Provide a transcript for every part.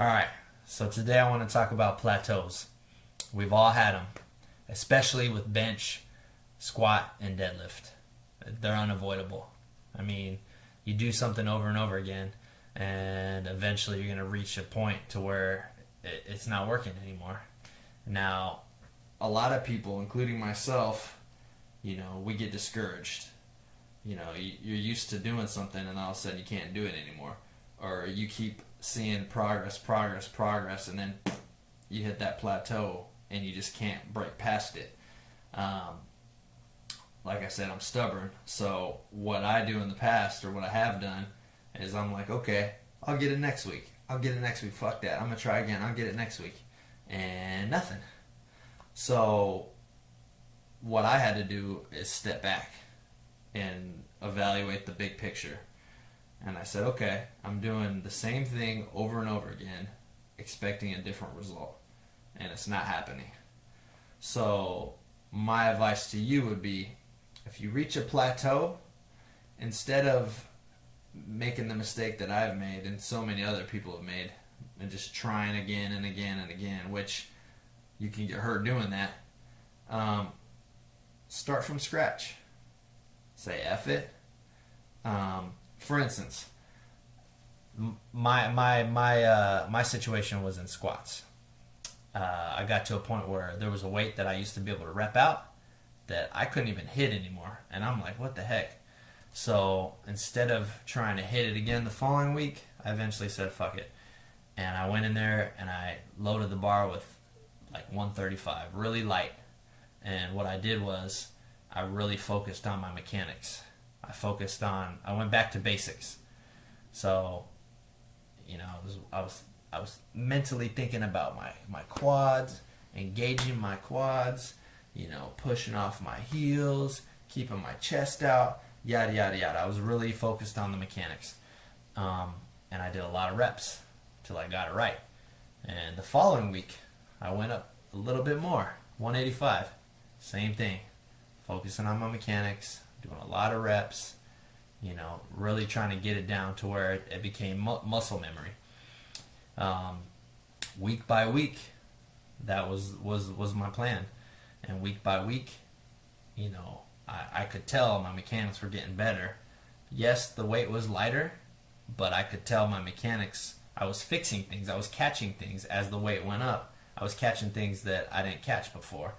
Alright, so today I want to talk about plateaus. We've all had them, especially with bench, squat, and deadlift. They're unavoidable. I mean, you do something over and over again, and eventually you're going to reach a point to where it's not working anymore. Now, a lot of people, including myself, we get discouraged. You're used to doing something, and all of a sudden you can't do it anymore. Or you keep seeing progress, and then you hit that plateau, and you just can't break past it. Like I said, I'm stubborn. So what I do in the past, or what I have done, is I'm like, okay, I'll get it next week. Fuck that. I'm going to try again. I'll get it next week. And nothing. So what I had to do is step back and evaluate the big picture. And I said, okay, I'm doing the same thing over and over again, expecting a different result. And it's not happening. So my advice to you would be, if you reach a plateau, instead of making the mistake that I've made and so many other people have made, and just trying again and again and again, which you can get hurt doing that, start from scratch. Say F it. For instance, my situation was in squats. I got to a point where there was a weight that I used to be able to rep out that I couldn't even hit anymore, and I'm like, what the heck? So instead of trying to hit it again the following week, I eventually said fuck it, and I went in there and I loaded the bar with like 135, really light. And what I did was I really focused on my mechanics. I went back to basics. So, I was mentally thinking about my quads, engaging my quads, pushing off my heels, keeping my chest out, yada, yada, yada. I was really focused on the mechanics. And I did a lot of reps till I got it right. And the following week, I went up a little bit more, 185. Same thing. Focusing on my mechanics, doing a lot of reps, really trying to get it down to where it became muscle memory. Week by week, that was my plan. And week by week, I could tell my mechanics were getting better. Yes, the weight was lighter, but I could tell my mechanics, I was fixing things, I was catching things as the weight went up. I was catching things that I didn't catch before,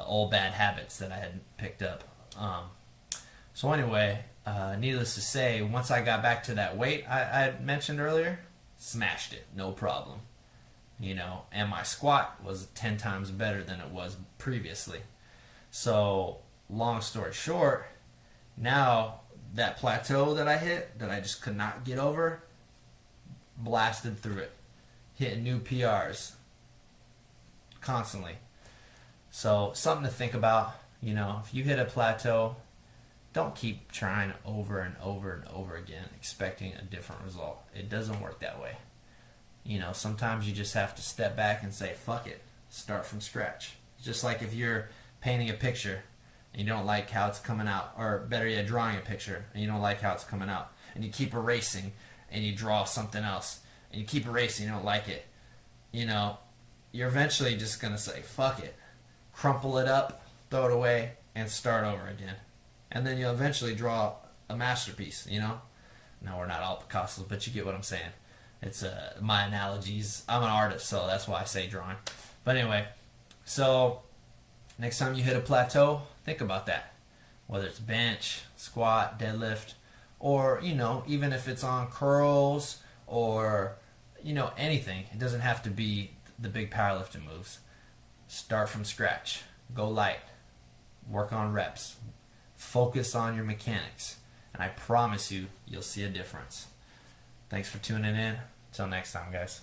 old bad habits that I had picked up. So anyway, needless to say, once I got back to that weight I had mentioned earlier, smashed it, no problem. And my squat was 10 times better than it was previously. So, long story short, now that plateau that I hit, that I just could not get over, blasted through it, hitting new PRs constantly. So, something to think about. If you hit a plateau, don't keep trying over and over and over again, expecting a different result. It doesn't work that way. Sometimes you just have to step back and say, fuck it, start from scratch. Just like if you're painting a picture and you don't like how it's coming out, or better yet, drawing a picture and you don't like how it's coming out, and you keep erasing and you draw something else, and you keep erasing, you don't like it, you're eventually just going to say, fuck it, crumple it up, throw it away, and start over again. And then you'll eventually draw a masterpiece, No, we're not all Picassos, but you get what I'm saying. It's my analogies. I'm an artist, so that's why I say drawing. But anyway, so next time you hit a plateau, think about that. Whether it's bench, squat, deadlift, or, even if it's on curls or, anything. It doesn't have to be the big powerlifting moves. Start from scratch. Go light. Work on reps. Focus on your mechanics. And I promise you, you'll see a difference. Thanks for tuning in. Until next time, guys.